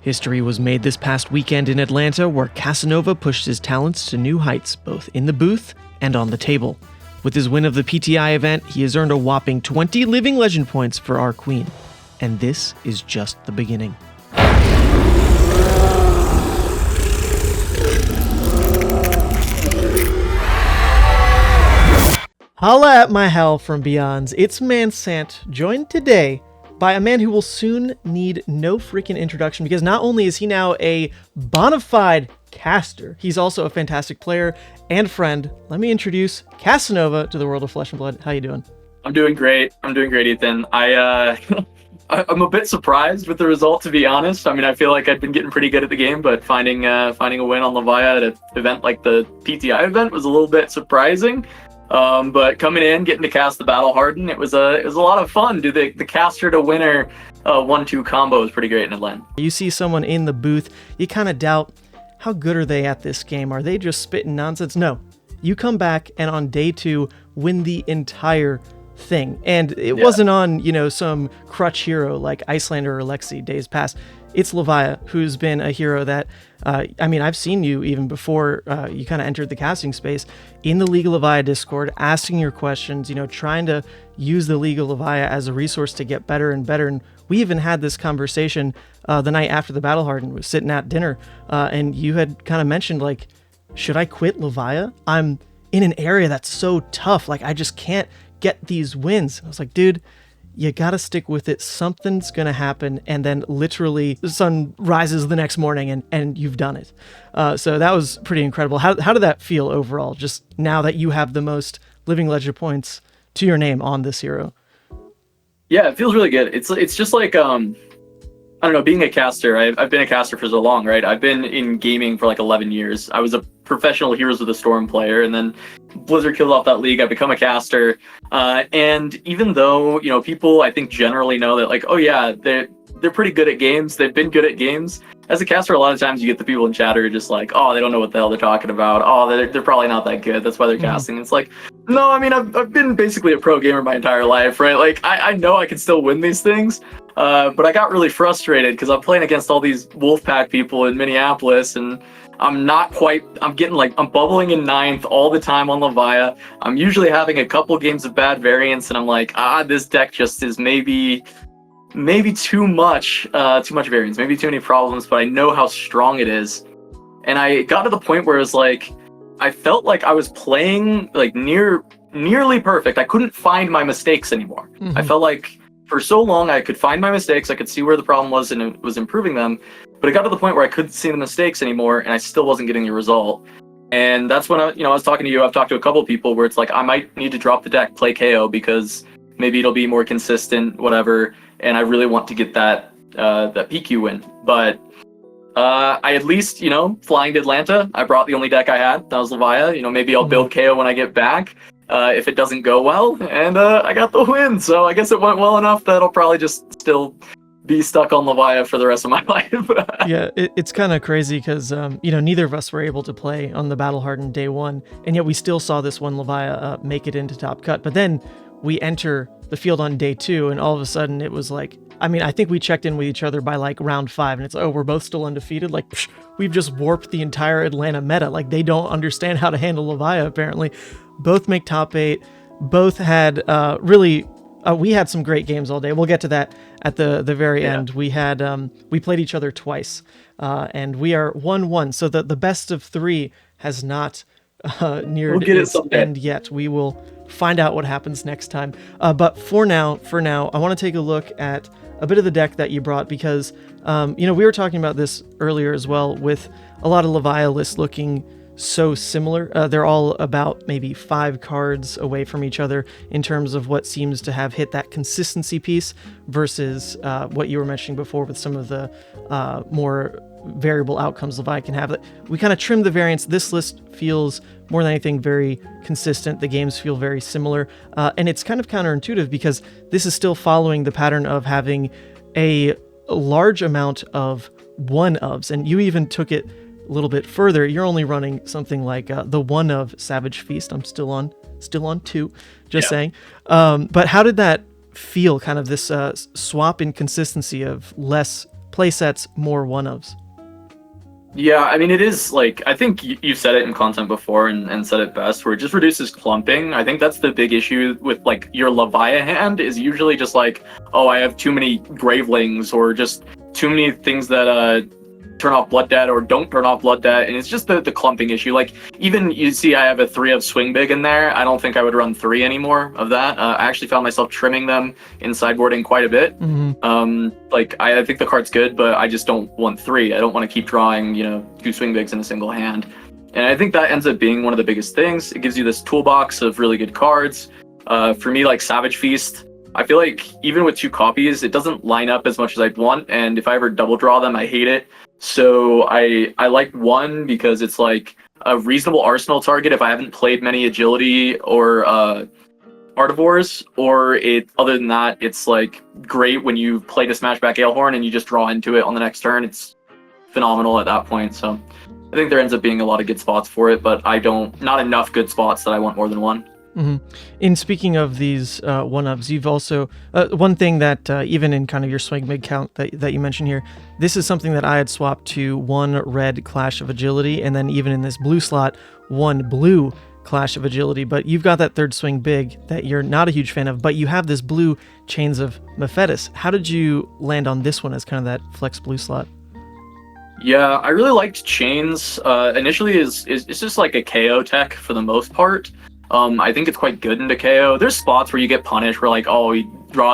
History was made this past weekend in Atlanta, where Casanova pushed his talents to new heights, both in the booth and on the table. With his win of the PTI event, he has earned a whopping 20 living legend points for our queen. And this is just the beginning. Holla at my Hal from Beyonds. It's Mansant, joined today by a man who will soon need no freaking introduction, because not only is he now a bona fide caster, he's also a fantastic player and friend. Let me introduce Casanova to the world of Flesh and Blood. How you doing? I'm doing great, Ethan. I'm a bit surprised with the result, to be honest. I mean, I feel like I'd been getting pretty good at the game, but finding a win on Levia at an event like the PTI event was a little bit surprising. But coming in, getting to cast the Battle Hardened, it was a lot of fun. The caster to winner 1-2 combo was pretty great in Atlanta. You see someone in the booth, you kind of doubt, how good are they at this game? Are they just spitting nonsense? No. You come back and on day 2 win the entire thing. And it wasn't on, some crutch hero like Icelander or Lexi days past. It's Levia, who's been a hero that, I've seen you even before you kind of entered the casting space in the League of Levia Discord, asking your questions, trying to use the League of Levia as a resource to get better and better. And we even had this conversation the night after the Battle Hardened. We were sitting at dinner, and you had kind of mentioned, like, should I quit Levia? I'm in an area that's so tough. Like, I just can't get these wins. I was like, dude, you gotta stick with it. Something's gonna happen, and then literally the sun rises the next morning and you've done it. So that was pretty incredible. How did that feel overall, just now that you have the most living legend points to your name on this hero? Yeah, it feels really good. It's just like, I don't know, being a caster, I've been a caster for so long, right? I've been in gaming for like 11 years. I was a professional Heroes of the Storm player, and then Blizzard killed off that league. I become a caster. And even though, people I think generally know that, like, oh yeah, they're pretty good at games. They've been good at games. As a caster, a lot of times you get the people in chat who are just like, oh, they don't know what the hell they're talking about. Oh, they're probably not that good. That's why they're casting. It's like, no, I mean, I've been basically a pro gamer my entire life, right? Like, I know I can still win these things. But I got really frustrated because I'm playing against all these Wolfpack people in Minneapolis, and I'm bubbling in 9th all the time on Levia. I'm usually having a couple games of bad variance, and I'm like, this deck just is maybe too much variance, maybe too many problems, but I know how strong it is. And I got to the point where it was like, I felt like I was playing like nearly perfect. I couldn't find my mistakes anymore. I felt like for so long I could find my mistakes, I could see where the problem was, and it was improving them. But it got to the point where I couldn't see the mistakes anymore, and I still wasn't getting the result. And that's when I was talking to you. I've talked to a couple of people where it's like, I might need to drop the deck, play KO, because maybe it'll be more consistent, whatever. And I really want to get that PQ win. But I at least, flying to Atlanta, I brought the only deck I had. That was Levia. Maybe I'll build KO when I get back. If it doesn't go well, and I got the win, so I guess it went well enough that I'll probably just still be stuck on Levia for the rest of my life. Yeah, it's kind of crazy because, neither of us were able to play on the Battle Hardened day 1, and yet we still saw this one Levia make it into top cut. But then we enter the field on day 2, and all of a sudden it was like, I think we checked in with each other by like round 5, and it's, we're both still undefeated. Like, we've just warped the entire Atlanta meta. Like, they don't understand how to handle Levia, apparently. Both make top 8. Both had we had some great games all day. We'll get to that at the very end. We had we played each other twice, and we are 1-1. So the best of 3 has not neared its end yet. We will find out what happens next time. But for now, I want to take a look at a bit of the deck that you brought, because we were talking about this earlier as well, with a lot of Levia lists looking so similar. They're all about maybe 5 cards away from each other in terms of what seems to have hit that consistency piece versus what you were mentioning before with some of the more variable outcomes Levia can have. We kind of trimmed the variance. This list feels more than anything very consistent. The games feel very similar, and it's kind of counterintuitive because this is still following the pattern of having a large amount of 1-ofs, and you even took it a little bit further. You're only running something like the 1-of Savage Feast. I'm still on 2, just saying. But how did that feel, kind of this swap in consistency of less play sets more one-ofs. Yeah, I mean, it is like, I think you said it in content before and said it best, where it just reduces clumping. I think that's the big issue with like your Levia hand is usually just like, oh, I have too many Gravelings or just too many things that turn off Blood Debt or don't turn off Blood Debt, and it's just the clumping issue. Like, even you see I have a 3 of Swing Big in there. I don't think I would run 3 anymore of that. I actually found myself trimming them in sideboarding quite a bit. Like, I think the card's good, but I just don't want 3. I don't want to keep drawing, 2 Swing Bigs in a single hand. And I think that ends up being one of the biggest things. It gives you this toolbox of really good cards. For me, like Savage Feast, I feel like even with 2 copies, it doesn't line up as much as I'd want, and if I ever double draw them, I hate it. So I like 1 because it's like a reasonable arsenal target if I haven't played many agility or Artivores, or other than that, it's like great when you play to Smashback Alehorn and you just draw into it on the next turn. It's phenomenal at that point. So I think there ends up being a lot of good spots for it, but not enough good spots that I want more than 1. In speaking of these one-ups, you've also one thing that even in kind of your Swing Big count that you mentioned here, this is something that I had swapped to 1 red Clash of Agility, and then even in this blue slot, 1 blue Clash of Agility. But you've got that 3rd Swing Big that you're not a huge fan of, but you have this blue Chains of Mephetis. How did you land on this one as kind of that flex blue slot? Yeah, I really liked Chains. Initially, it's just like a KO tech for the most part. I think it's quite good into KO. There's spots where you get punished where like, oh, he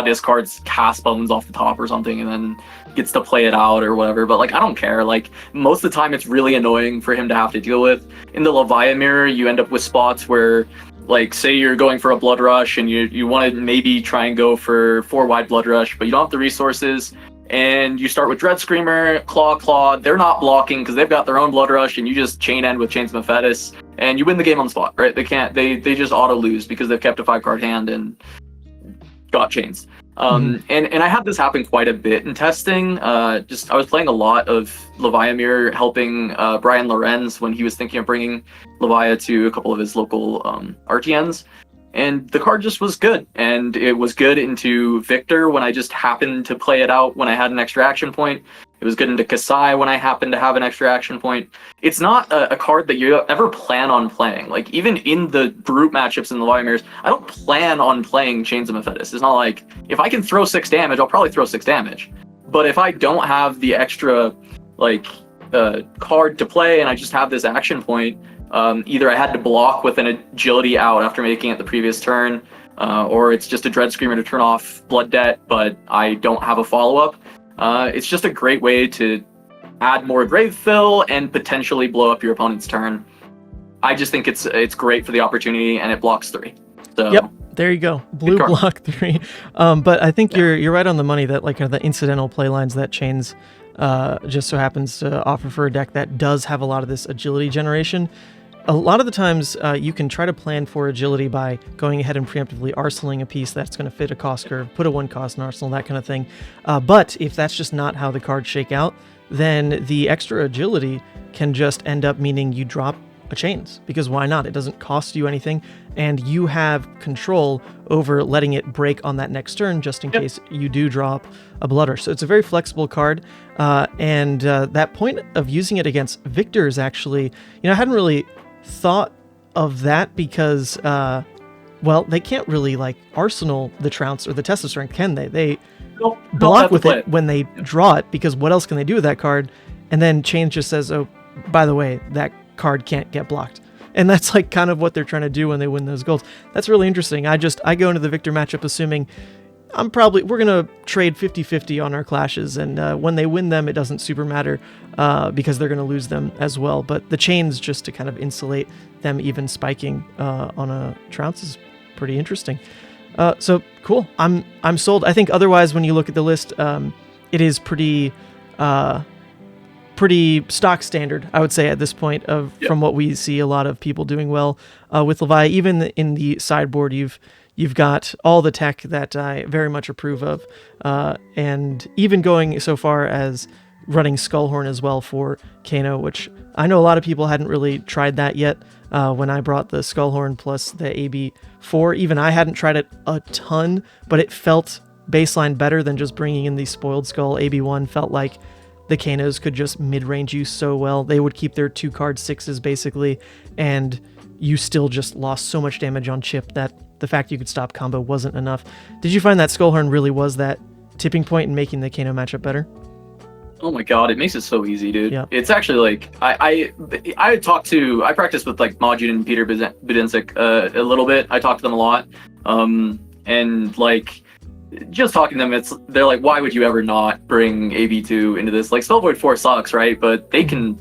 discards Cast Bones off the top or something and then gets to play it out or whatever. But like, I don't care. Like, most of the time it's really annoying for him to have to deal with. In the Levia mirror, you end up with spots where, like, say you're going for a Blood Rush and you want to maybe try and go for 4-wide Blood Rush, but you don't have the resources. And you start with Dread Screamer, Claw. They're not blocking because they've got their own Blood Rush, and you just chain end with Chains of Mephetis, and you win the game on the spot, right? They just auto lose because they've kept a 5-card hand and got chains. And I had this happen quite a bit in testing. I was playing a lot of Levia Mirror, helping Brian Lorenz when he was thinking of bringing Levia to a couple of his local RTNs. And the card just was good, and it was good into Victor when I just happened to play it out when I had an extra action point. It was good into Kasai when I happened to have an extra action point. It's not a card that you ever plan on playing. Like, even in the brute matchups in the Levia Mirrors, I don't plan on playing Chains of Mephetis. It's not like, if I can throw 6 damage, I'll probably throw 6 damage. But if I don't have the extra, card to play and I just have this action point, either I had to block with an agility out after making it the previous turn, or it's just a Dread Screamer to turn off Blood Debt, but I don't have a follow-up. It's just a great way to add more grave fill and potentially blow up your opponent's turn. I just think it's great for the opportunity, and it blocks 3. So, yep, there you go. Blue block 3. But I think you're right on the money that like the incidental play lines that Chains just so happens to offer for a deck that does have a lot of this agility generation. A lot of the times you can try to plan for agility by going ahead and preemptively arsenaling a piece that's going to fit a cost curve, put a 1 cost in arsenal, that kind of thing. But if that's just not how the cards shake out, then the extra agility can just end up meaning you drop a Chains, because why not? It doesn't cost you anything, and you have control over letting it break on that next turn just in case you do drop a Blood Rush. So it's a very flexible card, and that point of using it against Victor is actually, I hadn't really thought of that because, they can't really arsenal the Trounce or the Test of Strength, can they? They block with it when they draw it, because what else can they do with that card? And then Chains just says, oh, by the way, that card can't get blocked. And that's kind of what they're trying to do when they win those goals. That's really interesting. I go into the Victor matchup assuming we're going to trade 50-50 on our clashes, and when they win them, it doesn't super matter because they're going to lose them as well. But the Chains, just to kind of insulate them even spiking on a Trounce, is pretty interesting. So cool. I'm sold. I think otherwise, when you look at the list, it is pretty stock standard, I would say, at this point from what we see a lot of people doing well with Levia. Even in the sideboard, you've got all the tech that I very much approve of, and even going so far as running Skullhorn as well for Kano, which I know a lot of people hadn't really tried that yet. When I brought the Skullhorn plus the AB4, even I hadn't tried it a ton, but it felt baseline better than just bringing in the Spoiled Skull. AB1 felt like the Kanos could just mid-range you so well. They would keep their 2-card 6s basically, and you still just lost so much damage on chip that the fact you could stop combo wasn't enough. Did you find that Skullhorn really was that tipping point in making the Kano matchup better? Oh my god, it makes it so easy, dude. Yeah. It's actually like I practiced with like Majid and Peter Budinczyk a little bit. I talked to them a lot. And like just talking to them, they're like, why would you ever not bring AB2 into this? Like Spell Void 4 sucks, right? But they can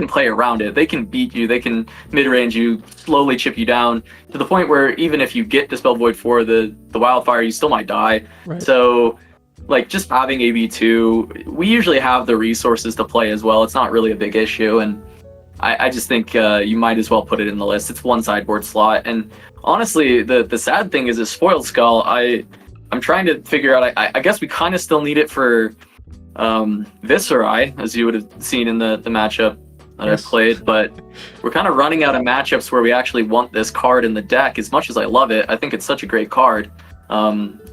play around it. They can beat you, they can mid-range you, slowly chip you down to the point where even if you get Dispel Void 4, the Wildfire, you still might die. Right. So like just having AB2, we usually have the resources to play as well. It's not really a big issue, and I just think you might as well put it in the list. It's one sideboard slot, and honestly, the sad thing is a Spoiled Skull. I'm trying to figure out. I guess we kind of still need it for Viscerai, as you would have seen in the matchup that I've played, but we're kind of running out of matchups where we actually want this card in the deck. As much as I love it, I think it's such a great card.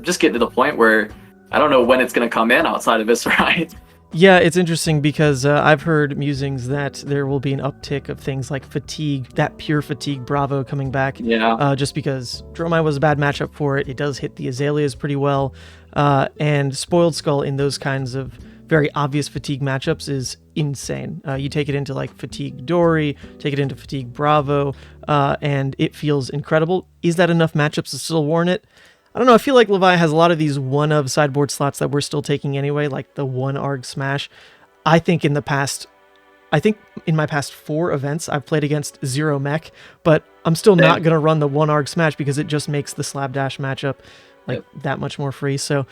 Just getting to the point where I don't know when it's going to come in outside of Viscerai. Yeah, it's interesting because I've heard musings that there will be an uptick of things like Fatigue, that pure Fatigue Bravo coming back. Yeah. Just because Dromai was a bad matchup for it. It does hit the Azaleas pretty well. And Spoiled Skull in those kinds of very obvious Fatigue matchups is insane. You take it into like Fatigue Dory, take it into Fatigue Bravo, and it feels incredible. Is that enough matchups to still warrant it? I don't know, I feel like Levia has a lot of these one-of sideboard slots that we're still taking anyway, like the 1-Arg Smash. I think in my past 4 events, I've played against 0 mech, but I'm still not going to run the 1-Arg Smash because it just makes the Slapdash matchup like that much more free. So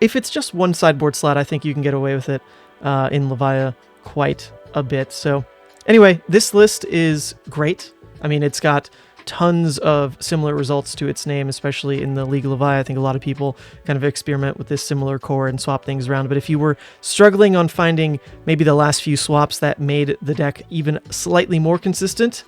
if it's just one sideboard slot, I think you can get away with it in Levia quite a bit. So anyway, this list is great. I mean, it's got tons of similar results to its name, especially in the League of Levia. I think a lot of people kind of experiment with this similar core and swap things around. But if you were struggling on finding maybe the last few swaps that made the deck even slightly more consistent,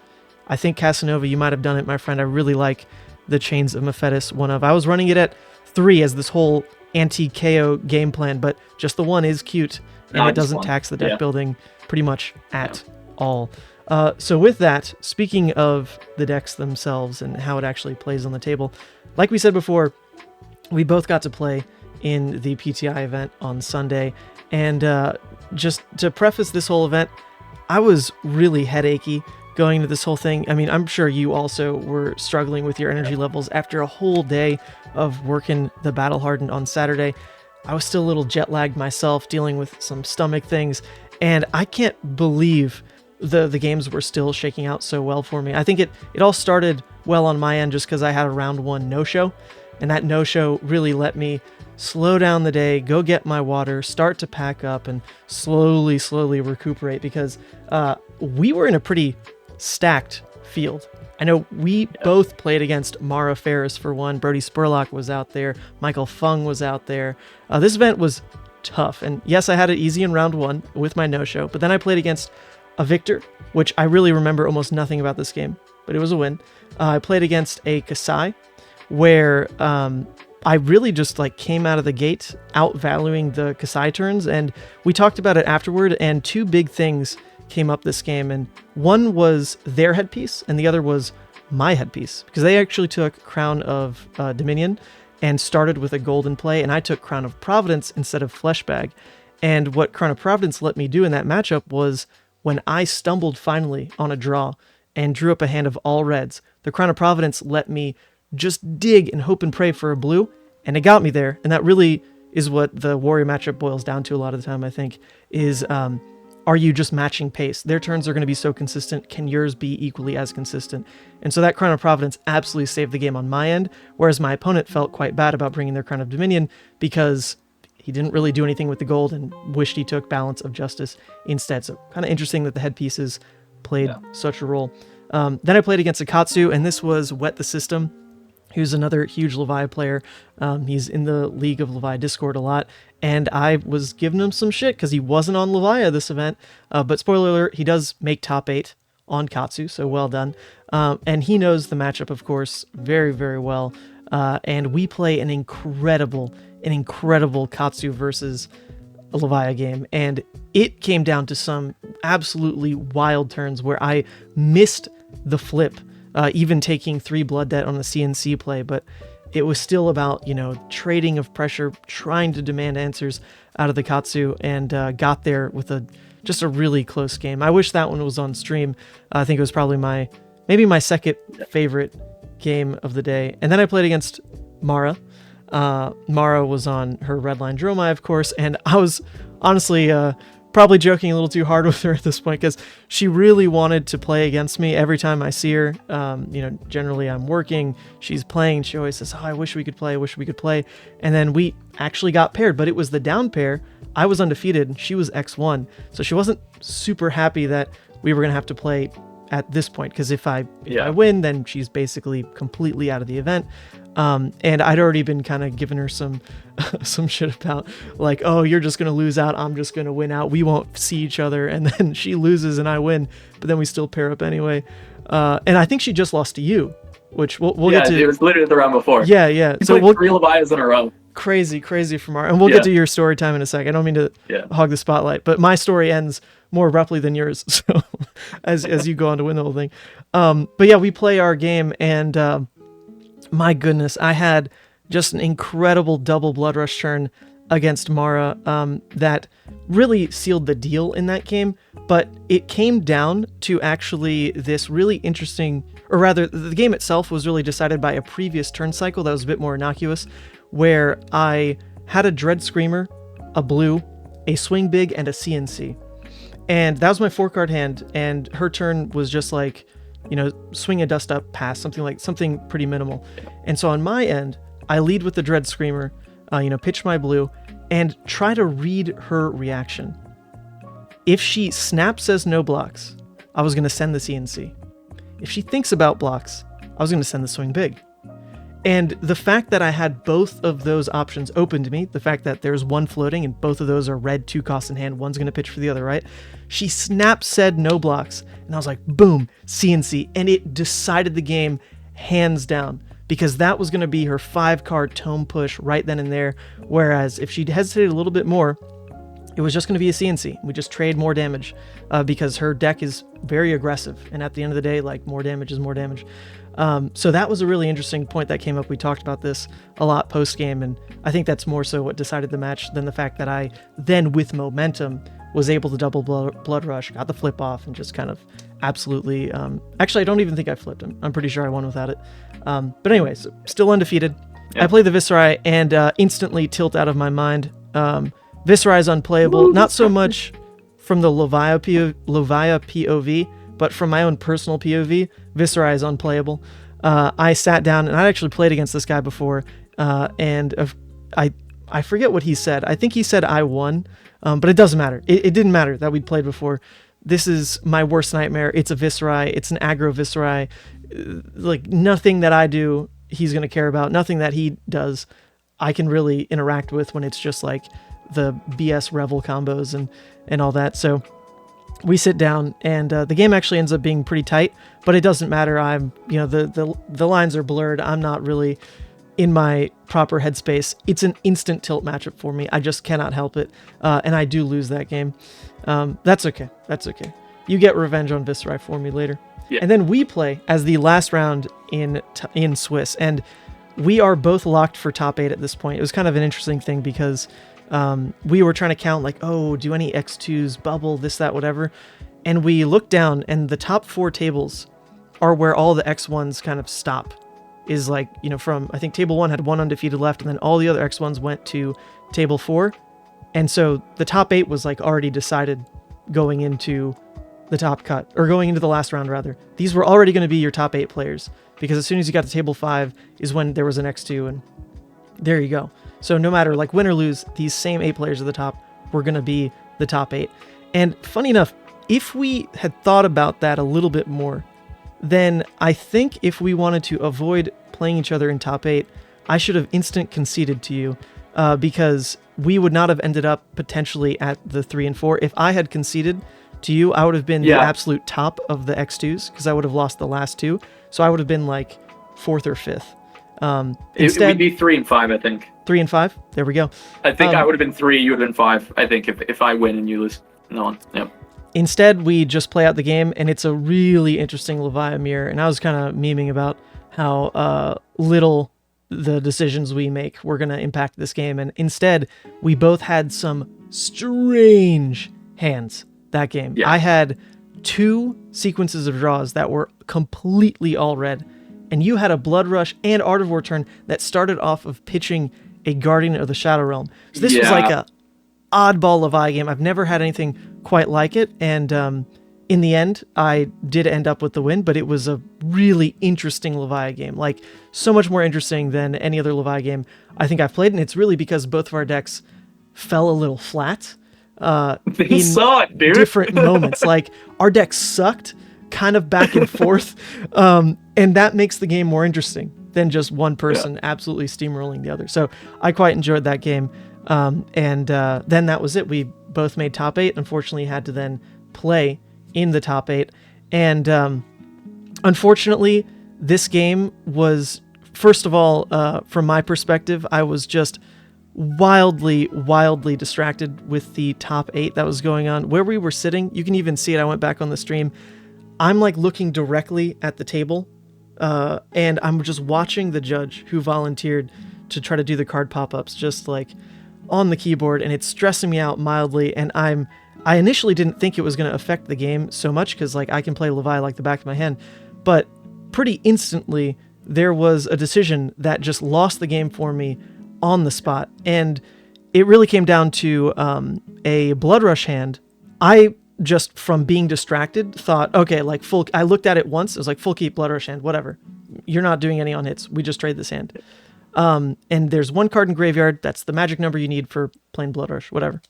I think Casanova, you might have done it, my friend. I really like the Chains of Mephetis I was running it at 3 as this whole anti-KO game plan, but just the 1 is cute, and it doesn't tax the deck building pretty much at all. So with that, speaking of the decks themselves and how it actually plays on the table, like we said before, we both got to play in the PTI event on Sunday, and just to preface this whole event, I was really headachy going into this whole thing. I mean, I'm sure you also were struggling with your energy levels after a whole day of working the Battle Hardened on Saturday. I was still a little jet lagged myself, dealing with some stomach things, and I can't believe the games were still shaking out so well for me. I think it all started well on my end just because I had a round 1 no-show, and that no-show really let me slow down the day, go get my water, start to pack up, and slowly recuperate, because we were in a pretty stacked field. I know we both played against Mara Ferris for one. Brody Spurlock was out there. Michael Fung was out there. This event was tough, and yes, I had it easy in round 1 with my no-show, but then I played against a Victor, which I really remember almost nothing about this game, but it was a win. I played against a Kasai, where I really just like came out of the gate outvaluing the Kasai turns, and we talked about it afterward, and 2 big things came up this game, and one was their headpiece, and the other was my headpiece, because they actually took Crown of Dominion and started with a golden play, and I took Crown of Providence instead of Fleshbag. And what Crown of Providence let me do in that matchup was, when I stumbled finally on a draw and drew up a hand of all reds, the Crown of Providence let me just dig and hope and pray for a blue, and it got me there. And that really is what the Warrior matchup boils down to a lot of the time, I think, is are you just matching pace? Their turns are going to be so consistent. Can yours be equally as consistent? And so that Crown of Providence absolutely saved the game on my end, whereas my opponent felt quite bad about bringing their Crown of Dominion because he didn't really do anything with the gold and wished he took Balance of Justice instead. So kind of interesting that the headpieces played such a role. Then I played against Akatsu, and this was Wet the System, who's another huge Levia player. He's in the League of Levia Discord a lot, and I was giving him some shit because he wasn't on Levia this event. But spoiler alert, he does make top 8 on Katsu, so well done. And he knows the matchup, of course, very, very well. and we play an incredible Katsu versus a Levia game, and it came down to some absolutely wild turns where I missed the flip, even taking 3 blood debt on a CNC play, but it was still about, trading of pressure, trying to demand answers out of the Katsu, and got there with just a really close game. I wish that one was on stream. I think it was probably maybe my second favorite game of the day. And then I played against Mara. Mara was on her Redline Dromai, of course, and I was honestly probably joking a little too hard with her at this point because she really wanted to play against me every time I see her. Generally I'm working, she's playing, she always says, I wish we could play. And then we actually got paired, but it was the down pair. I was undefeated, she was X1, so she wasn't super happy that we were going to have to play at this point, because if I win, then she's basically completely out of the event. And I'd already been kind of giving her some shit about like, oh, you're just going to lose out, I'm just going to win out, we won't see each other, and then she loses and I win, but then we still pair up anyway. And I think she just lost to you, which we'll get to. It was literally the round before. Yeah. So we'll 3 Levias in a row. Crazy from our, and we'll get to your story time in a second. I don't mean to hog the spotlight, but my story ends more abruptly than yours. So as you go on to win the whole thing. But yeah, we play our game, and my goodness, I had just an incredible double blood rush turn against Mara that really sealed the deal in that game. But it came down to actually this really interesting, or rather the game itself was really decided by a previous turn cycle that was a bit more innocuous, where I had a Dread Screamer, a blue, a Swing Big, and a CNC. And that was my 4-card hand, and her turn was just like, swing a dust up, pass, something pretty minimal. And so on my end, I lead with the Dread Screamer, pitch my blue, and try to read her reaction. If she snaps says no blocks, I was going to send the CNC. If she thinks about blocks, I was going to send the Swing Big. And the fact that I had both of those options open to me, the fact that there's one floating and both of those are red 2 costs in hand, one's going to pitch for the other, right? She snapped said no blocks, and I was like, boom, CNC. And it decided the game hands down, because that was going to be her 5-card tome push right then and there. Whereas if she'd hesitated a little bit more, it was just going to be a CNC. We just trade more damage because her deck is very aggressive. And at the end of the day, like, more damage is more damage. So that was a really interesting point that came up. We talked about this a lot post-game, and I think that's more so what decided the match than the fact that I then, with momentum, was able to double blood rush, got the flip off, and just kind of absolutely... actually, I don't even think I flipped him. I'm pretty sure I won without it. But anyways, still undefeated. Yeah. I play the Viserai and instantly tilt out of my mind. Viserai is unplayable, not so much from the Levia POV, but from my own personal POV, Viserai is unplayable. I sat down, and I'd actually played against this guy before, and I forget what he said. I think he said I won, but it doesn't matter. It didn't matter that we'd played before. This is my worst nightmare. It's a Viserai. It's an aggro Viserai. Like, nothing that I do, he's going to care about. Nothing that he does, I can really interact with when it's just like the BS Revel combos and all that. So we sit down, and the game actually ends up being pretty tight, but it doesn't matter. I'm, the lines are blurred. I'm not really in my proper headspace. It's an instant tilt matchup for me. I just cannot help it, and I do lose that game. That's okay. You get revenge on Viserai for me later. Yeah. And then we play as the last round in Swiss, and we are both locked for top 8 at this point. It was kind of an interesting thing because we were trying to count, like, oh, do any X2s bubble, this, that, whatever. And we looked down, and the top 4 tables are where all the X1s kind of stop. Is like, from, I think table 1 had 1 undefeated left, and then all the other X1s went to table 4. And so the top 8 was like already decided going into the top cut, or going into the last round rather. These were already going to be your top 8 players, because as soon as you got to table 5 is when there was an X2, and there you go. So no matter like win or lose, these same 8 players at the top were going to be the top 8. And funny enough, if we had thought about that a little bit more, then I think if we wanted to avoid playing each other in top 8, I should have instant conceded to you, because we would not have ended up potentially at the 3 and 4. If I had conceded to you, I would have been the absolute top of the X2s, because I would have lost the last 2. So I would have been like 4th or 5th. It would be 3 and 5, I think. 3 and 5. There we go. I think I would have been 3, you would have been 5. I think if I win and you lose, no one. Yep. Instead, we just play out the game, and it's a really interesting Levia mirror. And I was kind of memeing about how little the decisions we make were going to impact this game. And instead, we both had some strange hands that game. Yeah. I had 2 sequences of draws that were completely all red. And you had a Blood Rush and Art of War turn that started off of pitching a Guardian of the Shadow Realm. So this was like a oddball Levia game. I've never had anything quite like it. And in the end, I did end up with the win, but it was a really interesting Levia game. Like, so much more interesting than any other Levia game I think I've played. And it's really because both of our decks fell a little flat They suck, dude. different moments. Like, our deck sucked kind of back and forth. And that makes the game more interesting than just one person absolutely steamrolling the other. So I quite enjoyed that game. And then that was it. We both made top 8. Unfortunately, had to then play in the top 8. And unfortunately, this game was, first of all, from my perspective, I was just wildly distracted with the top 8 that was going on. Where we were sitting, you can even see it. I went back on the stream. I'm like looking directly at the table, and I'm just watching the judge who volunteered to try to do the card pop-ups just like on the keyboard, and it's stressing me out mildly. And I initially didn't think it was going to affect the game so much because like I can play Levia like the back of my hand, but pretty instantly there was a decision that just lost the game for me on the spot. And it really came down to a Blood Rush hand. I just, from being distracted, thought, okay, like I looked at it once, it was like full keep, Blood Rush hand, whatever. You're not doing any on hits. We just trade this hand. And there's 1 card in graveyard. That's the magic number you need for playing Blood Rush, whatever.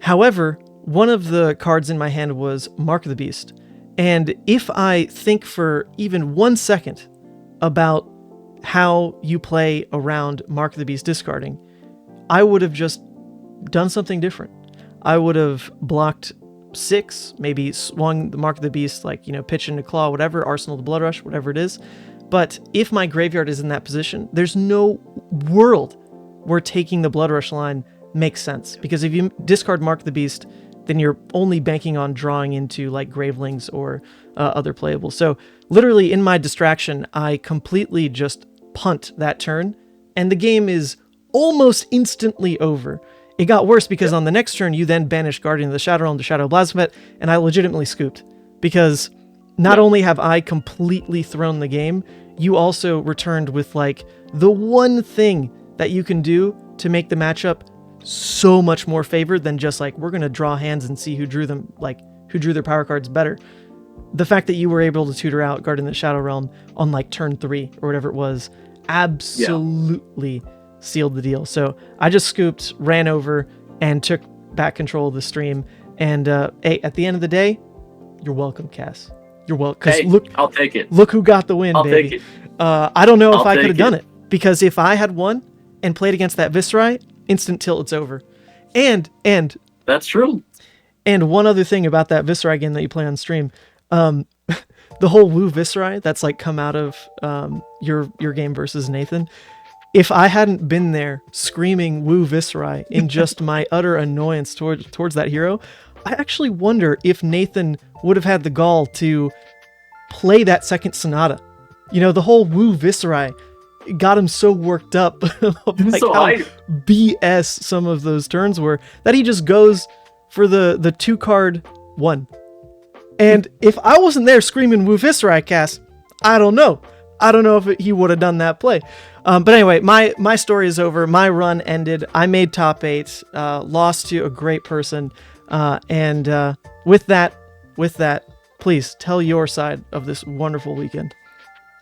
However, one of the cards in my hand was Mark of the Beast. And if I think for even 1 second about how you play around Mark of the Beast discarding, I would have just done something different. I would have blocked 6, maybe swung the Mark of the Beast, like, pitch into claw, whatever, Arsenal the Blood Rush, whatever it is. But if my graveyard is in that position, there's no world where taking the Blood Rush line makes sense. Because if you discard Mark of the Beast, then you're only banking on drawing into like Gravelings or other playables. So literally in my distraction, I completely just punt that turn, and the game is almost instantly over. It got worse because on the next turn, you then banished Guardian of the Shadow Realm to Shadow Blasphemous, and I legitimately scooped. Because not only have I completely thrown the game, you also returned with like the one thing that you can do to make the matchup so much more favored than just like, we're going to draw hands and see who drew them, like who drew their power cards better. The fact that you were able to tutor out Guardian of the Shadow Realm on like turn 3 or whatever it was absolutely sealed the deal. So I just scooped, ran over, and took back control of the stream. And hey, at the end of the day, you're welcome, Cass. You're welcome. Hey, look, I'll take it. Look who got the win, I'll baby. take it. I don't know if I could have done it. it, because if I had won and played against that Viscerai, instant tilt, it's over. And that's true. And one other thing about that Viscerai game that you play on stream, the whole Woo Viscerai that's like come out of your game versus Nathan. If I hadn't been there screaming Woo Viscerai in just my utter annoyance towards that hero, I actually wonder if Nathan would have had the gall to play that second Sonata. The whole Woo Viscerai got him so worked up like so how BS some of those turns were, that he just goes for the 2-card 1. And if I wasn't there screaming Woo Viscerai, Cass, I don't know if he would have done that play. But anyway, my story is over. My run ended. I made top 8, lost to a great person. And with that, please tell your side of this wonderful weekend.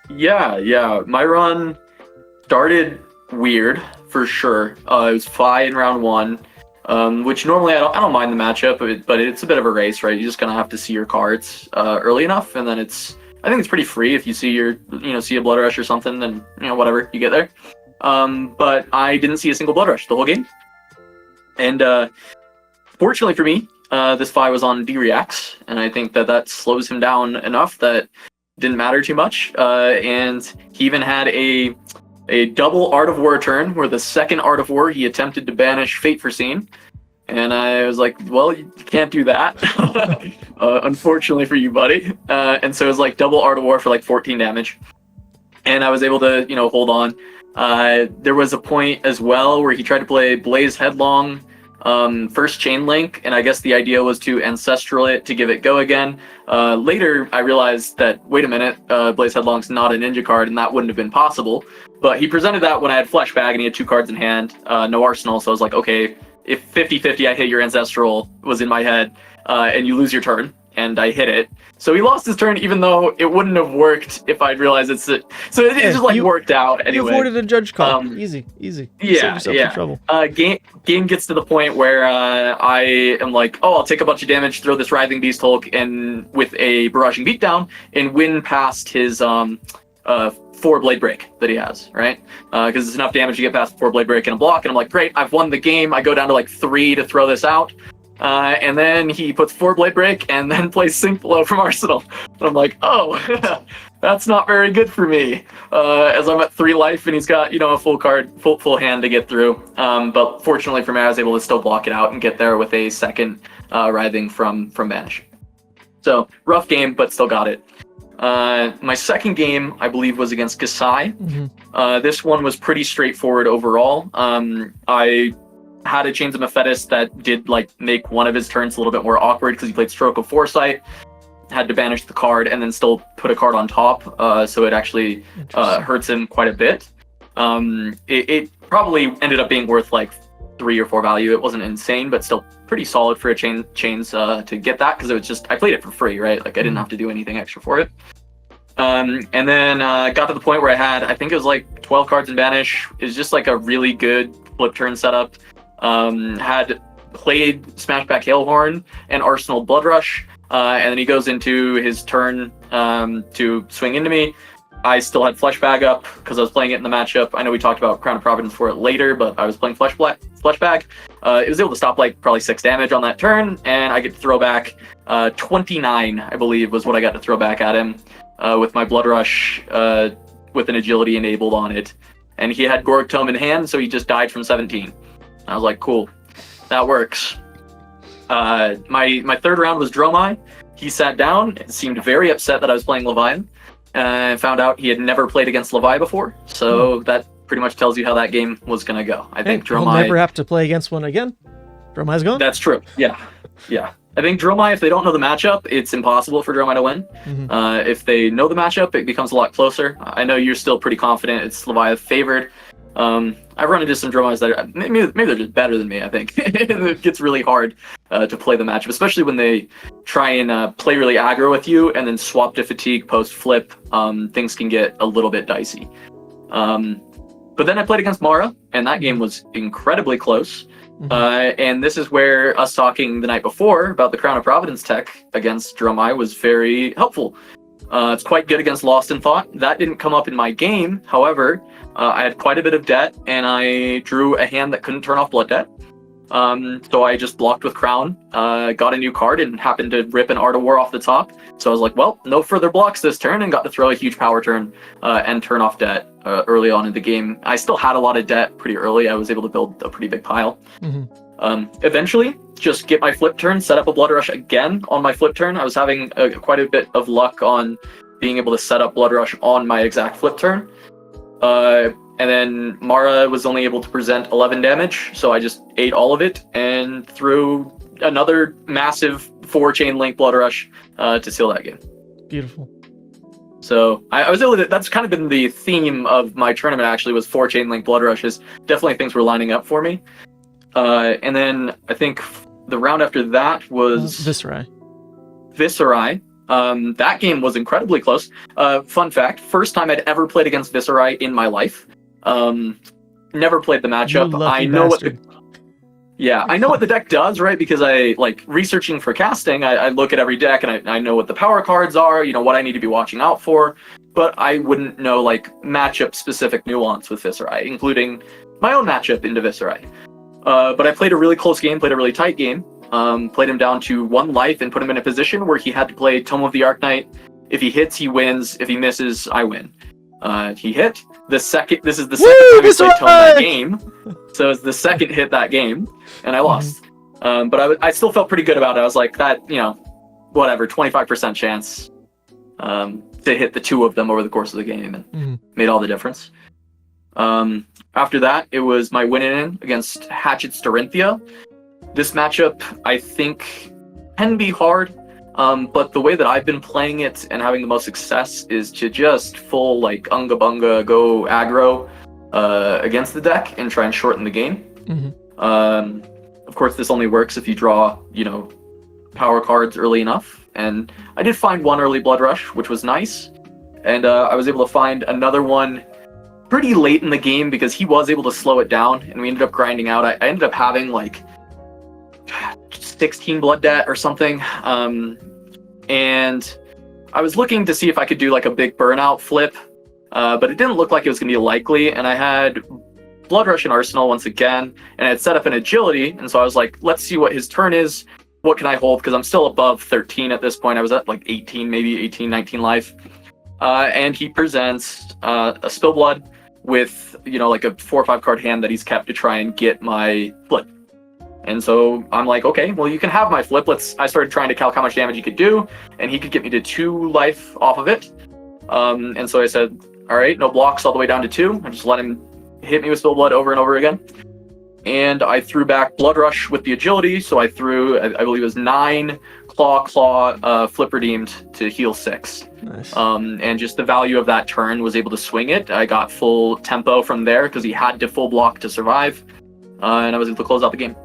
Yeah. My run started weird for sure. It was Fi in round 1, which normally I don't mind the matchup, but it's a bit of a race, right? You just kind of have to see your cards early enough, and then I think it's pretty free if you see see a Blood Rush or something, then whatever, you get there. But I didn't see a single Blood Rush the whole game, and fortunately for me, this Fi was on D-Reacts, and I think that slows him down enough that didn't matter too much. And he even had a double Art of War turn, where the second Art of War he attempted to banish Fate Foreseen. And I was like, well, you can't do that, unfortunately for you, buddy. And so it was like double Art of War for like 14 damage. And I was able to, hold on. There was a point as well where he tried to play Blaze Headlong, first Chain Link, and I guess the idea was to Ancestral it to give it go again. Later, I realized that, wait a minute, Blaze Headlong's not a ninja card, and that wouldn't have been possible. But he presented that when I had Flesh Bag, and he had 2 cards in hand, no Arsenal, so I was like, okay, if 50-50 I hit your Ancestral was in my head, and you lose your turn, and I hit it. So he lost his turn, even though it wouldn't have worked if I'd realized it's it. So it just worked out anyway. You avoided a judge call. Easy. Yeah. Some trouble. Game gets to the point where I am like, oh, I'll take a bunch of damage, throw this Writhing Beast Hulk, and with a Barraging Beatdown, and win past his 4 Blade Break that he has, right? Because it's enough damage to get past 4 Blade Break and a block, and I'm like, great, I've won the game. I go down to like 3 to throw this out. And then he puts 4 Blade Break and then plays Sink Below from Arsenal. And I'm like, oh, that's not very good for me. As I'm at 3 life and he's got, a full hand to get through. But fortunately for me, I was able to still block it out and get there with a second Writhing from Vanish. So rough game, but still got it. My second game, I believe, was against Kasai. Mm-hmm. This one was pretty straightforward overall. I had a Chains of Mephetis that did make one of his turns a little bit more awkward because he played Stroke of Foresight, had to banish the card, and then still put a card on top, so it actually hurts him quite a bit. It probably ended up being worth 3 or 4 value. It wasn't insane, but still pretty solid for a chains to get that, because it was just, I played it for free, right? I didn't have to do anything extra for it. And then got to the point where I think it was 12 cards in Banish. It was just a really good flip turn setup. Had played Smashback Hailhorn and Arsenal Blood Rush, and then he goes into his turn to swing into me. I still had Flesh Bag up because I was playing it in the matchup. I know we talked about Crown of Providence for it later, but I was playing Flesh Bag. It was able to stop probably 6 damage on that turn, and I get to throw back 29, I believe, was what I got to throw back at him with my Blood Rush with an agility enabled on it. And he had Gorg Tome in hand, so he just died from 17. I was like, cool, that works. My third round was Dromai. He sat down and seemed very upset that I was playing Leviathan. And found out he had never played against Levi before. So that pretty much tells you how that game was going to go. I think Dromai... He'll never have to play against one again. Dromai's gone? That's true, yeah. I think Dromai, if they don't know the matchup, it's impossible for Dromai to win. Mm-hmm. If they know the matchup, it becomes a lot closer. I know you're still pretty confident it's Levi favored. I've run into some Dromais that are, maybe they're just better than me, I think. It gets really hard to play the matchup, especially when they try and play really aggro with you and then swap to fatigue post-flip. Things can get a little bit dicey. But then I played against Mara, and that game was incredibly close. Mm-hmm. And this is where us talking the night before about the Crown of Providence tech against Dromai was very helpful. It's quite good against Lost in Thought. That didn't come up in my game. However, I had quite a bit of debt, and I drew a hand that couldn't turn off Blood Debt. So I just blocked with Crown, got a new card, and happened to rip an Art of War off the top. So I was like, well, no further blocks this turn, and got to throw a huge power turn and turn off debt early on in the game. I still had a lot of debt pretty early. I was able to build a pretty big pile. Mm-hmm. Eventually, just get my flip turn, set up a Blood Rush again on my flip turn. I was having quite a bit of luck on being able to set up Blood Rush on my exact flip turn. And then Mara was only able to present 11 damage, so I just ate all of it and threw another massive 4 Chain Link Blood Rush to seal that game. Beautiful. So I was able to, that's kind of been the theme of my tournament, actually, was 4 Chain Link Blood Rushes. Definitely things were lining up for me. And then I think the round after that was... Viscerai. That game was incredibly close. Fun fact, first time I'd ever played against Viscerai in my life. Never played the matchup. I know bastard. I know what the deck does, right? Because I researching for casting. I look at every deck and I know what the power cards are. What I need to be watching out for. But I wouldn't know matchup specific nuance with Viscerai, including my own matchup into Viscerai. But I played a really close game, played a really tight game. Played him down to 1 life and put him in a position where he had to play Tome of the Arknight If he hits, he wins. If he misses, I win. He hit. This is the second time I played Tone that game. So it's the second hit that game, and I lost. But I still felt pretty good about it. I was like, that, whatever, 25% chance to hit the two of them over the course of the game, and made all the difference. After that, it was my win-in against Hatchet Storinthia. This matchup, I think, can be hard, but the way that I've been playing it and having the most success is to just full, like, unga bunga go aggro against the deck and try and shorten the game. Of course, this only works if you draw, power cards early enough, and I did find one early Blood Rush, which was nice, and I was able to find another one pretty late in the game because he was able to slow it down, and we ended up grinding out. I ended up having like 16 blood debt or something, and I was looking to see if I could do like a big burnout flip, but it didn't look like it was going to be likely, and I had Blood Rush in Arsenal once again, and I had set up an agility, and so I was like, let's see what his turn is. What can I hold? Because I'm still above 13 at this point. I was at like 18, maybe 18, 19 life. And he presents a Spillblood with, like a 4 or 5 card hand that he's kept to try and get my flip. And so I'm like, okay, well, you can have my flip. I started trying to calc how much damage he could do, and he could get me to 2 life off of it. And so I said, all right, no blocks all the way down to 2. I just let him hit me with Spillblood over and over again. And I threw back Blood Rush with the agility, so I threw, I believe it was 9 Claw, flip redeemed to heal 6. Nice. And just the value of that turn was able to swing it. I got full tempo from there because he had to full block to survive, and I was able to close out the game.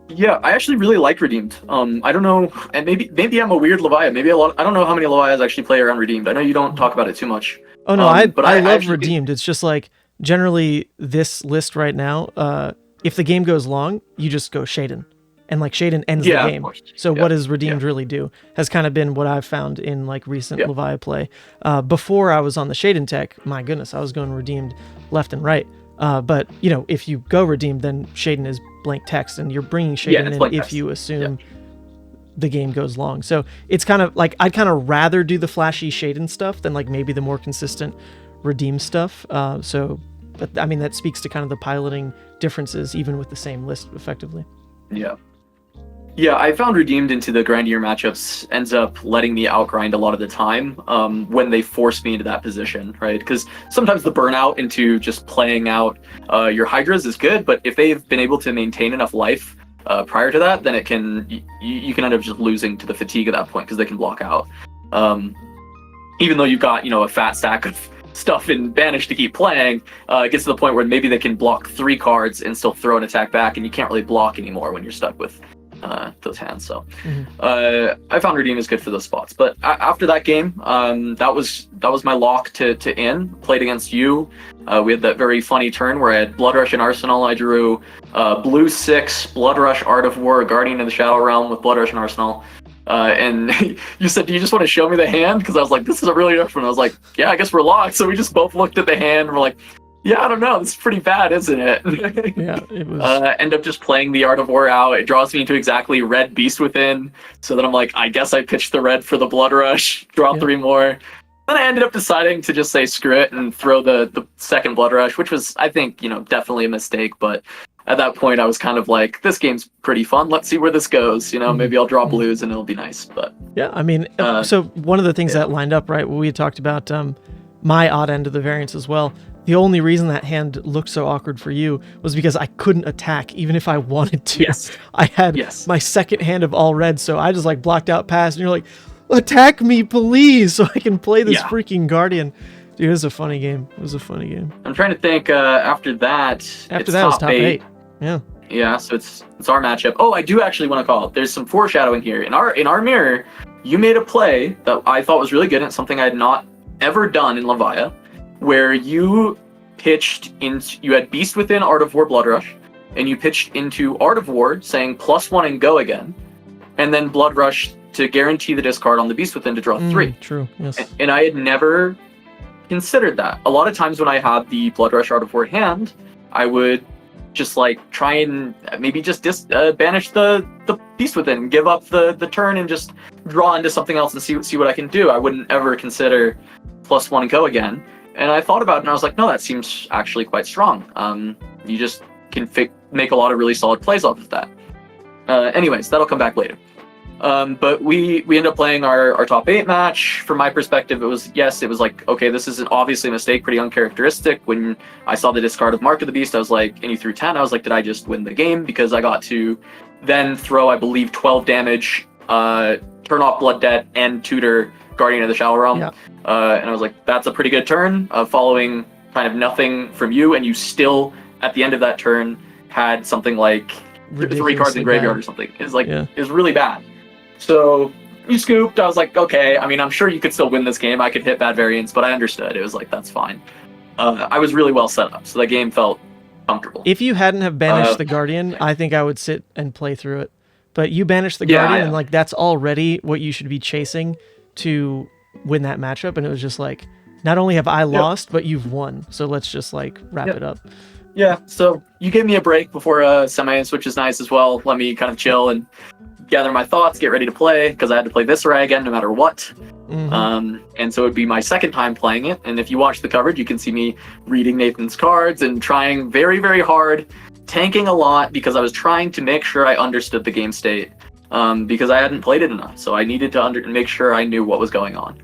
Yeah, I actually really like Redeemed. I don't know, and maybe I'm a weird Levia. I don't know how many Levias actually play around Redeemed. I know you don't talk about it too much. Oh no, I love actually Redeemed. It's just like generally this list right now. If the game goes long, you just go Shaden, and like Shaden ends the game. So what does Redeemed really do? Has kind of been what I've found in like recent Levia play. Before I was on the Shaden tech, my goodness, I was going Redeemed left and right. But if you go Redeemed, then Shaden is blank text, and you're bringing Shaden in if you assume the game goes long. So it's kind of like I'd kind of rather do the flashy Shaden stuff than like maybe the more consistent Redeem stuff. But I mean, that speaks to kind of the piloting differences, even with the same list, effectively. Yeah, I found Redeemed into the grindier matchups ends up letting me outgrind a lot of the time when they force me into that position, right? Because sometimes the burnout into just playing out your Hydras is good, but if they've been able to maintain enough life prior to that, then you can end up just losing to the fatigue at that point because they can block out. Even though you've got a fat stack of stuff in Banish to keep playing, it gets to the point where maybe they can block 3 cards and still throw an attack back, and you can't really block anymore when you're stuck with those hands. So I found Redeem is good for those spots. But after that game, that was my lock to played against you. We had that very funny turn where I had Blood Rush in Arsenal. I drew blue 6 Blood Rush Art of War Guardian of the Shadow Realm with Blood Rush in Arsenal. And you said, do you just want to show me the hand? Because I was like, this is a really different. I was like, yeah, I guess we're locked. So we just both looked at the hand and we're like, yeah, I don't know. This is pretty bad, isn't it? Yeah, it was. End up just playing the Art of War out. It draws me into exactly red Beast Within. So then I'm like, I guess I pitched the red for the Blood Rush, draw 3 more. Then I ended up deciding to just say screw it and throw the second Blood Rush, which was, I think, definitely a mistake. But at that point, I was kind of like, this game's pretty fun. Let's see where this goes. Maybe I'll draw blues and it'll be nice. But yeah, I mean, so one of the things that lined up, right, we had talked about my odd end of the variance as well. The only reason that hand looked so awkward for you was because I couldn't attack even if I wanted to. Yes. I had my second hand of all red, so I just like blocked out pass, and you're like, attack me, please, so I can play this freaking Guardian. Dude, it was a funny game. I'm trying to think. After that it was top 8. Yeah, so it's our matchup. Oh, I do actually want to call it. There's some foreshadowing here. In our mirror, you made a play that I thought was really good, and it's something I had not ever done in Levia, where you pitched into, you had Beast Within Art of War Blood Rush, and you pitched into Art of War saying +1 and go again, and then Blood Rush to guarantee the discard on the Beast Within to draw 3. True, yes. And I had never considered that. A lot of times when I had the Blood Rush Art of War hand, I would just like try and maybe just banish the Beast Within and give up the turn and just draw into something else and see what I can do. I wouldn't ever consider +1 go again. And I thought about it and I was like, no, that seems actually quite strong. You just can make a lot of really solid plays off of that. Anyways, that'll come back later. But we end up playing our top 8 match. From my perspective, it was like, okay, this is obviously a mistake, pretty uncharacteristic. When I saw the discard of Mark of the Beast, I was like, and you threw 10, I was like, did I just win the game? Because I got to then throw, I believe, 12 damage, turn off Blood Debt, and tutor Guardian of the Shadow Realm. Yeah. And I was like, that's a pretty good turn, following kind of nothing from you, and you still, at the end of that turn, had something like 3 cards in graveyard or something. It was really bad. So you scooped. I was like, okay. I mean, I'm sure you could still win this game. I could hit bad variants, but I understood. It was like, that's fine. I was really well set up, so the game felt comfortable. If you hadn't have banished the Guardian, I think I would sit and play through it. But you banished the Guardian, and like that's already what you should be chasing to win that matchup. And it was just like, not only have I lost, but you've won. So let's just like wrap it up. Yeah. So you gave me a break before semi-ins, which is nice as well. Let me kind of chill and gather my thoughts, get ready to play, because I had to play Viscera again no matter what. And so it would be my second time playing it. And if you watch the coverage, you can see me reading Nathan's cards and trying very, very hard, tanking a lot because I was trying to make sure I understood the game state, because I hadn't played it enough. So I needed to make sure I knew what was going on.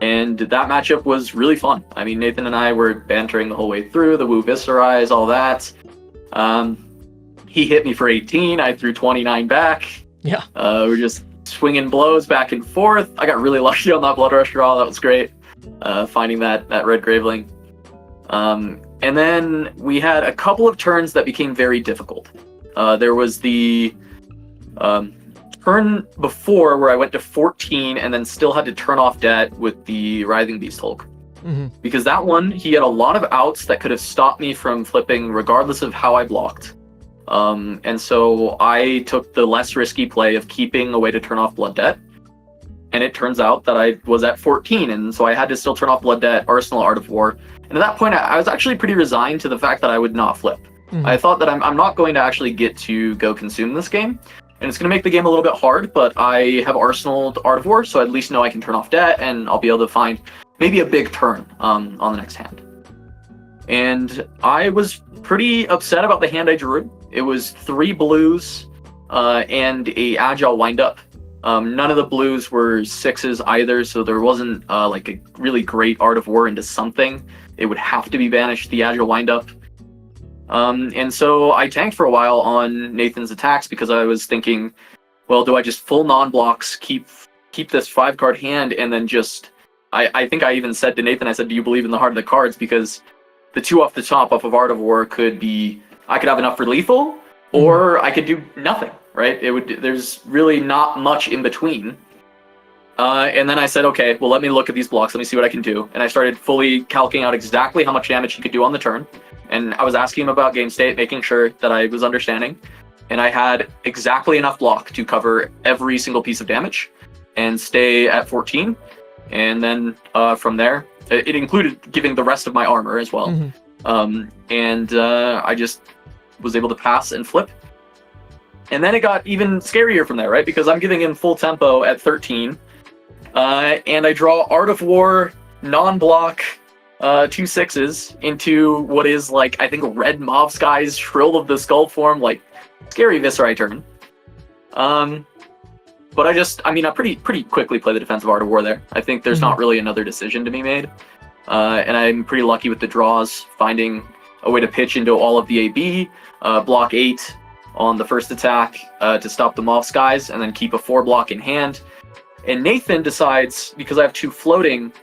And that matchup was really fun. I mean, Nathan and I were bantering the whole way through, the Woo Viscerize, all that. He hit me for 18. I threw 29 back. Yeah. We're just swinging blows back and forth. I got really lucky on that Blood Rush draw. That was great. Finding that red Graveling. And then we had a couple of turns that became very difficult. There was the turn before where I went to 14 and then still had to turn off debt with the Writhing Beast Hulk. Because that one, he had a lot of outs that could have stopped me from flipping regardless of how I blocked. And so I took the less risky play of keeping a way to turn off Blood Debt. And it turns out that I was at 14, and so I had to still turn off Blood Debt, Arsenal, Art of War. And at that point, I was actually pretty resigned to the fact that I would not flip. I thought that I'm not going to actually get to go consume this game. And it's going to make the game a little bit hard, but I have Arsenal Art of War, so I at least know I can turn off Debt, and I'll be able to find maybe a big turn on the next hand. And I was pretty upset about the hand I drew. It was 3 blues and a Agile Windup. None of the blues were 6s either, so there wasn't like a really great Art of War into something. It would have to be banished, the Agile Windup. And so I tanked for a while on Nathan's attacks because I was thinking, well, do I just full non-blocks, keep this 5-card hand, and then just... I think I even said to Nathan, I said, do you believe in the heart of the cards? Because the 2 off the top off of Art of War could be... I could have enough for lethal, or I could do nothing, right? There's really not much in between. And then I said, okay, well, let me look at these blocks. Let me see what I can do. And I started fully calculating out exactly how much damage he could do on the turn. And I was asking him about game state, making sure that I was understanding. And I had exactly enough block to cover every single piece of damage and stay at 14. And then from there, it included giving the rest of my armor as well. I just was able to pass and flip. And then it got even scarier from there, right? Because I'm giving him full tempo at 13. And I draw Art of War, non-block, 2 6s into what is like, I think, Red Mauve Skies, Shrill of the Skull form, like, scary Viscera turn. But I pretty quickly play the defensive Art of War there. I think there's not really another decision to be made. And I'm pretty lucky with the draws, finding a way to pitch into all of the AB, block 8 on the first attack to stop the Mauve Skies, and then keep a 4 block in hand. And Nathan decides, because I have 2 floating,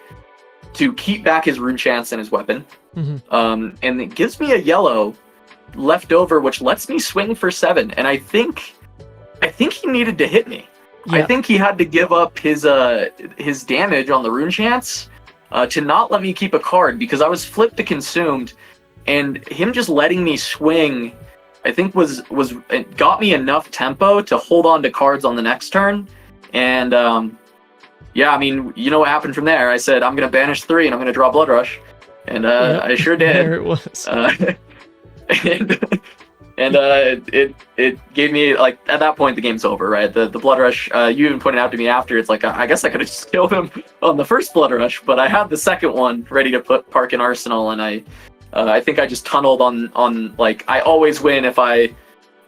to keep back his Rune Chance and his weapon. And it gives me a yellow left over, which lets me swing for 7. And I think he needed to hit me. Yeah. I think he had to give up his damage on the Rune Chance to not let me keep a card, because I was flipped to consumed, and him just letting me swing, I think it got me enough tempo to hold on to cards on the next turn. And yeah, I mean, you know what happened from there. I said, I'm going to banish 3 and I'm going to draw Blood Rush. And I sure did. There it was. And it gave me, like, at that point the game's over, right? The blood rush, you even pointed out to me after, it's like, I guess I could have just killed him on the first blood rush, but I had the second one ready to park in Arsenal, and I think I just tunneled on like, I always win if I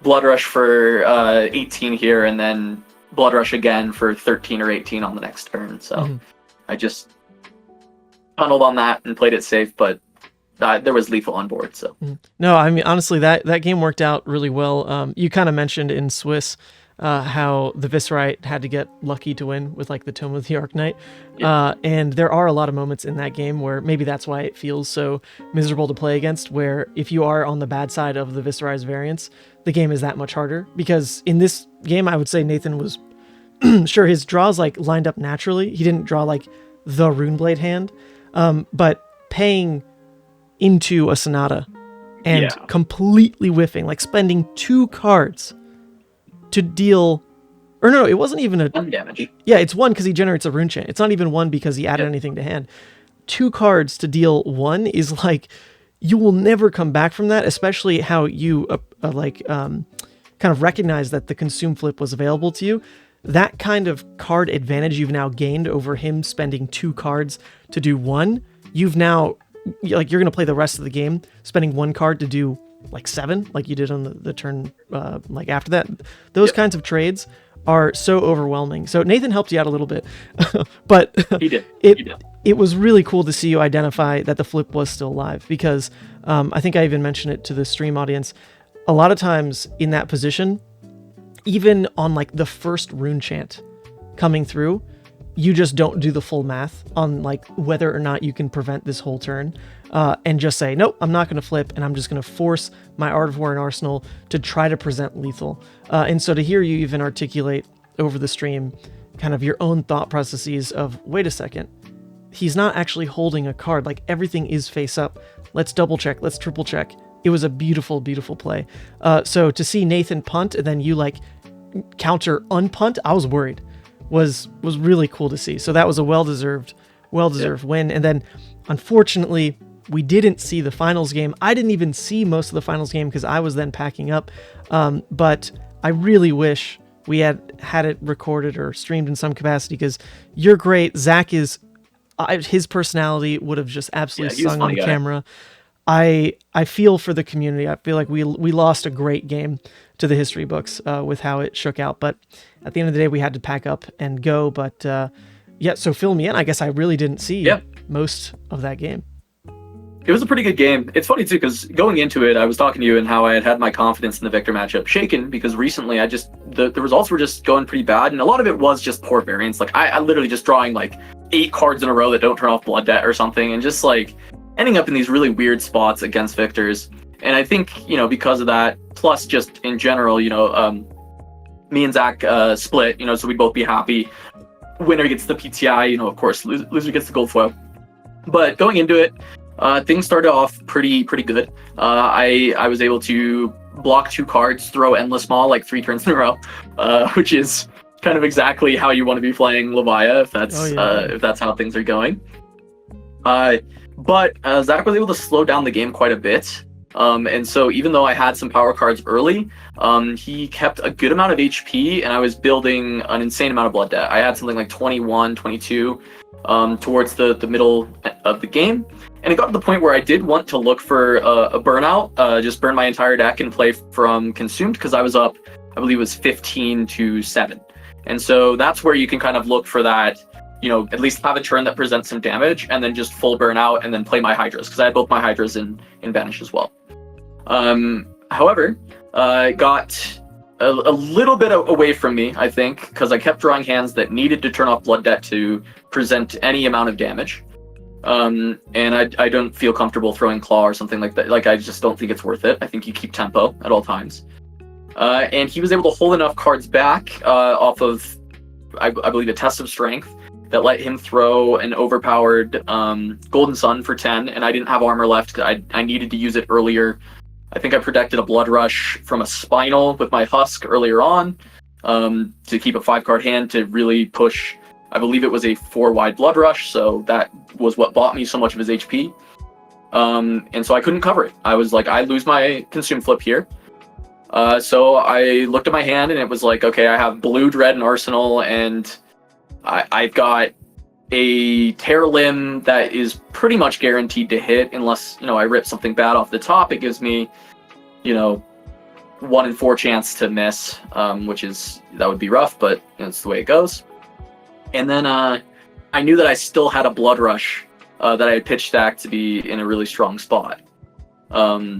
blood rush for 18 here and then blood rush again for 13 or 18 on the next turn. So I just tunneled on that and played it safe, but there was lethal on board. So no, I mean, honestly, that game worked out really well. You kind of mentioned in Swiss how the Viscerite had to get lucky to win with like the Tome of the Arknight. And there are a lot of moments in that game where maybe that's why it feels so miserable to play against, where if you are on the bad side of the Viscerize variance, the game is that much harder. Because in this game, I would say Nathan was sure his draws like lined up naturally. He didn't draw like the Runeblade hand, but paying into a Sonata and completely whiffing, like spending 2 cards to deal, or no, it wasn't even one damage. Yeah, it's 1 because he generates a rune chant. It's not even 1 because he added anything to hand. 2 cards to deal 1 is like, you will never come back from that, especially how you kind of recognize that the consume flip was available to you. That kind of card advantage you've now gained over him spending 2 cards to do 1. You've now, like, you're going to play the rest of the game spending 1 card to do like 7, like you did on the turn like after that. Those kinds of trades are so overwhelming. So Nathan helped you out a little bit, but he did. It was really cool to see you identify that the flip was still live, because I think I even mentioned it to the stream audience. A lot of times in that position, even on like the first rune chant coming through, you just don't do the full math on like whether or not you can prevent this whole turn, and just say, nope, I'm not going to flip, and I'm just going to force my Art of War and Arsenal to try to present lethal. And so to hear you even articulate over the stream kind of your own thought processes of, wait a second, he's not actually holding a card, like everything is face up. Let's double check, let's triple check. It was a beautiful, beautiful play. So to see Nathan punt and then you like counter unpunt, I was worried. Was really cool to see. So that was a well-deserved win. And then unfortunately, we didn't see the finals game. I didn't even see most of the finals game because I was then packing up. But I really wish we had it recorded or streamed in some capacity, because you're great. Zach is, his personality would have just absolutely sung on camera. I feel for the community. I feel like we lost a great game to the history books with how it shook out. But at the end of the day, we had to pack up and go. But so fill me in. I guess I really didn't see most of that game. It was a pretty good game. It's funny too, because going into it, I was talking to you and how I had my confidence in the Victor matchup shaken, because recently the results were just going pretty bad, and a lot of it was just poor variance. Like I literally just drawing like 8 cards in a row that don't turn off Blood Debt or something, and just like ending up in these really weird spots against Victors. And I think, because of that, plus just in general, me and Zach split, so we'd both be happy. Winner gets the PTI, of course, loser gets the gold foil. But going into it, things started off pretty good. I was able to block 2 cards, throw Endless Maw like 3 turns in a row, which is kind of exactly how you want to be playing Levia, if that's how things are going. But Zach was able to slow down the game quite a bit. And so even though I had some power cards early, he kept a good amount of HP, and I was building an insane amount of Blood Debt. I had something like 21, 22 towards the middle of the game. And it got to the point where I did want to look for a burnout, just burn my entire deck and play from Consumed, because I was up, I believe it was 15-7. And so that's where you can kind of look for that, at least have a turn that presents some damage, and then just full burnout and then play my Hydras, because I had both my Hydras in Banish as well. However, got a little bit away from me, I think, because I kept drawing hands that needed to turn off Blood Debt to present any amount of damage. And I don't feel comfortable throwing Claw or something like that. Like, I just don't think it's worth it. I think you keep tempo at all times. And he was able to hold enough cards back off of, I believe, a Test of Strength that let him throw an overpowered Golden Sun for 10, and I didn't have armor left. I needed to use it earlier. I think I protected a Blood Rush from a Spinal with my Husk earlier on to keep a 5-card hand to really push. I believe it was a 4-wide Blood Rush, so that was what bought me so much of his HP. And so I couldn't cover it. I was like, I lose my Consume Flip here. So I looked at my hand and it was like, okay, I have blue dread and arsenal, and I've got a tear limb that is pretty much guaranteed to hit unless, I rip something bad off the top. It gives me, 1 in 4 chance to miss, that would be rough, but it's the way it goes. And then I knew that I still had a blood rush that I had pitch stacked to be in a really strong spot.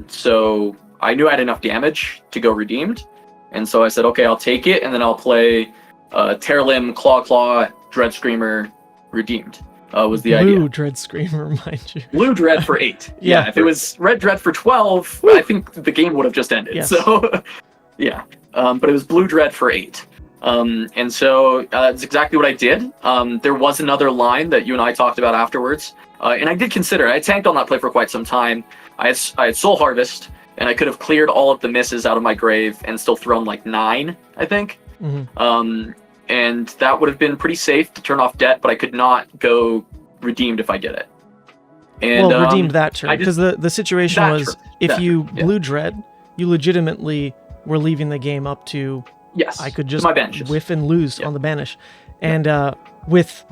So I knew I had enough damage to go redeemed, and so I said, okay, I'll take it, and then I'll play tear limb, claw, dread screamer, redeemed. Was the idea. Blue dread screamer, mind you. Blue dread for 8. Yeah. If it was red dread for 12, Woo. I think the game would have just ended. Yes. So, yeah. But it was blue dread for 8. And so that's exactly what I did. There was another line that you and I talked about afterwards. And I did consider, I tanked on that play for quite some time. I had Soul Harvest, and I could have cleared all of the misses out of my grave and still thrown like 9, I think. Mm-hmm. And that would have been pretty safe to turn off debt, but I could not go redeemed if I did it. And, redeemed that turn, because the situation was, if you blue dread, you legitimately were leaving the game up to, I could just whiff and lose on the banish. And with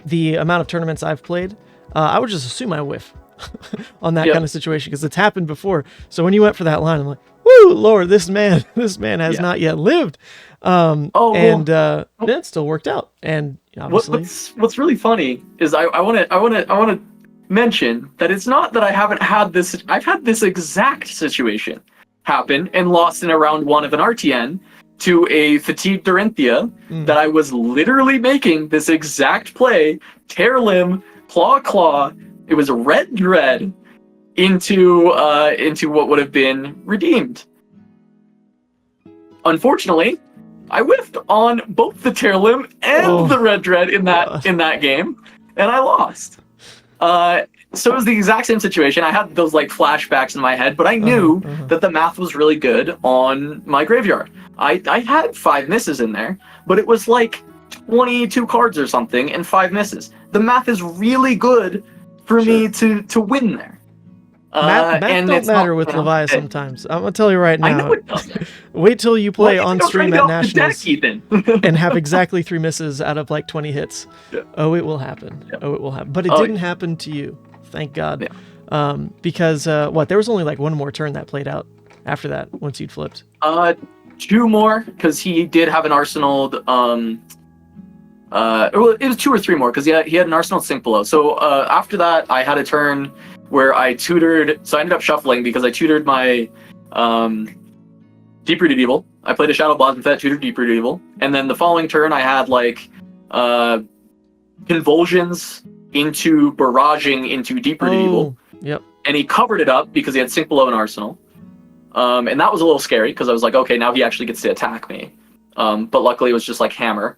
the amount of tournaments I've played, I would just assume I whiff on that kind of situation, because it's happened before. So when you went for that line, I'm like, woo, Lord, this man has not yet lived. It still worked out. And obviously, what's really funny is I want to mention that it's not that I haven't had this. I've had this exact situation happen and lost in a round 1 of an RTN to a fatigued Dorinthia that I was literally making this exact play, tear limb, claw. It was a red dread into what would have been redeemed. Unfortunately, I whiffed on both the tear limb and the red dread in that game, and I lost. So it was the exact same situation. I had those like flashbacks in my head, but I knew that the math was really good on my graveyard. I had 5 misses in there, but it was like 22 cards or something and 5 misses. The math is really good for me to win there. Math don't matter with Levia sometimes. I'm gonna tell you right now. I know it doesn't. Wait till you play on stream at Nationals deck, and have exactly 3 misses out of like 20 hits. Yeah. Oh, it will happen. Yeah. Oh, it will happen. But it didn't happen to you, thank God. Yeah. Because there was only like 1 more turn that played out after that once you'd flipped. 2 more, because he did have an arsenal. It was 2 or 3 more, because he had an arsenal sink below. So after that, I had a turn where I tutored, so I ended up shuffling because I tutored my Deep-Rooted Evil. I played a Shadow Blossom Fet, tutored Deep-Rooted Evil, and then the following turn I had like Convulsions into barraging into Deep-Rooted Evil. Yep. And he covered it up because he had Sink Below and Arsenal. And that was a little scary because I was like, okay, now he actually gets to attack me. But luckily it was just like Hammer.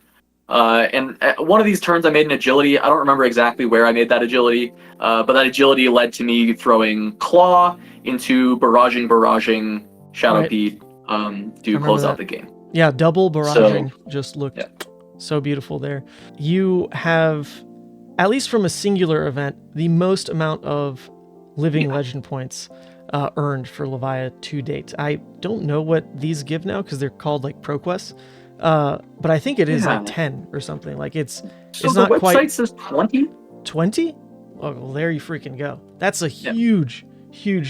And one of these turns I made an agility. I don't remember exactly where I made that agility, but that agility led to me throwing Claw into barraging Shadow Pete to close out the game. Yeah, double barraging just looked so beautiful there. You have, at least from a singular event, the most amount of living legend points earned for Levia to date. I don't know what these give now because they're called like ProQuest. But I think it is like 10 or something. Like it's not quite. The website says 20. 20? Oh, well, there you freaking go. That's a huge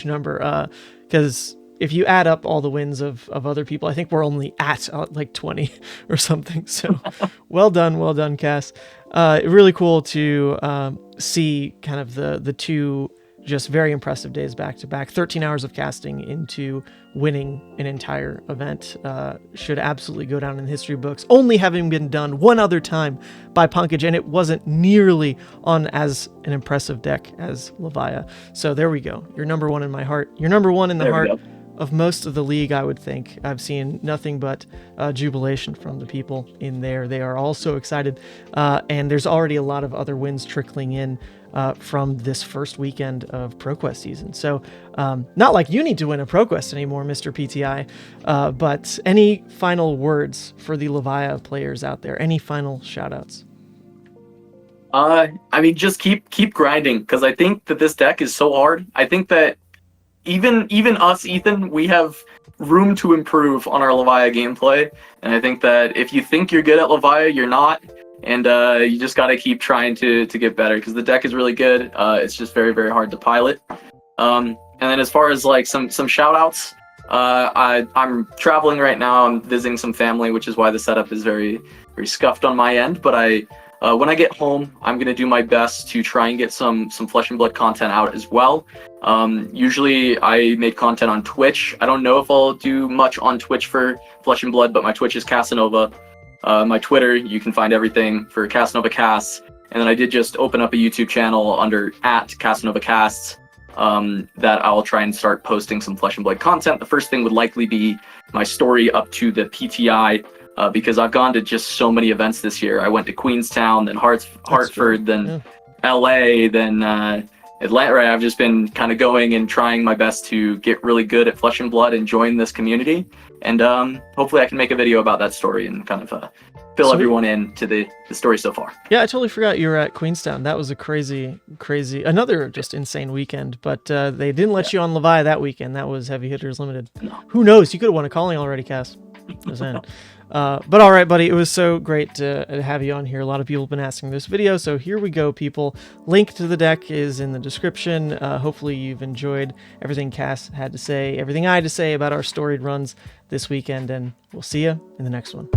number. Because if you add up all the wins of other people, I think we're only at like 20 or something. So well done, Cass. Really cool to see kind of the 2 just very impressive days back to back. 13 hours of casting into winning an entire event should absolutely go down in history books, only having been done one other time by Punkage, and it wasn't nearly on as an impressive deck as Levia. So there we go. You're number 1 in my heart. You're number 1 in the heart of most of the league, I would think. I've seen nothing but jubilation from the people in there. They are all so excited, and there's already a lot of other wins trickling in from this first weekend of ProQuest season. So not like you need to win a ProQuest anymore, Mr. PTI, but any final words for the Levia players out there? Any final shout-outs? I mean, just keep grinding, because I think that this deck is so hard. I think that even us, Ethan, we have room to improve on our Levia gameplay, and I think that if you think you're good at Levia, you're not, and you just got to keep trying to get better, because the deck is really good. It's just very, very hard to pilot. And then as far as like some shout outs, I'm traveling right now. I'm visiting some family, which is why the setup is very, very scuffed on my end, but when I get home, I'm going to do my best to try and get some Flesh and Blood content out as well. Usually I make content on Twitch. I don't know if I'll do much on Twitch for Flesh and Blood, but my Twitch is Casanova. My Twitter, you can find everything for Casanova Casts. And then I did just open up a YouTube channel under @CasanovaCasts that I'll try and start posting some Flesh and Blood content. The first thing would likely be my story up to the PTI, because I've gone to just so many events this year. I went to Queenstown, then Hartford, then LA, then Atlanta. Right? I've just been kind of going and trying my best to get really good at Flesh and Blood and join this community. And hopefully I can make a video about that story and kind of fill everyone in to the story so far. Yeah, I totally forgot you were at Queenstown. That was a crazy, another just insane weekend. But they didn't let you on Levia that weekend. That was Heavy Hitters Limited. No. Who knows? You could have won a calling already, Cass. But all right, buddy, it was so great to have you on here. A lot of people have been asking this video, so here we go, people. Link to the deck is in the description. Hopefully you've enjoyed everything Cass had to say, everything I had to say about our storied runs this weekend, and we'll see you in the next one.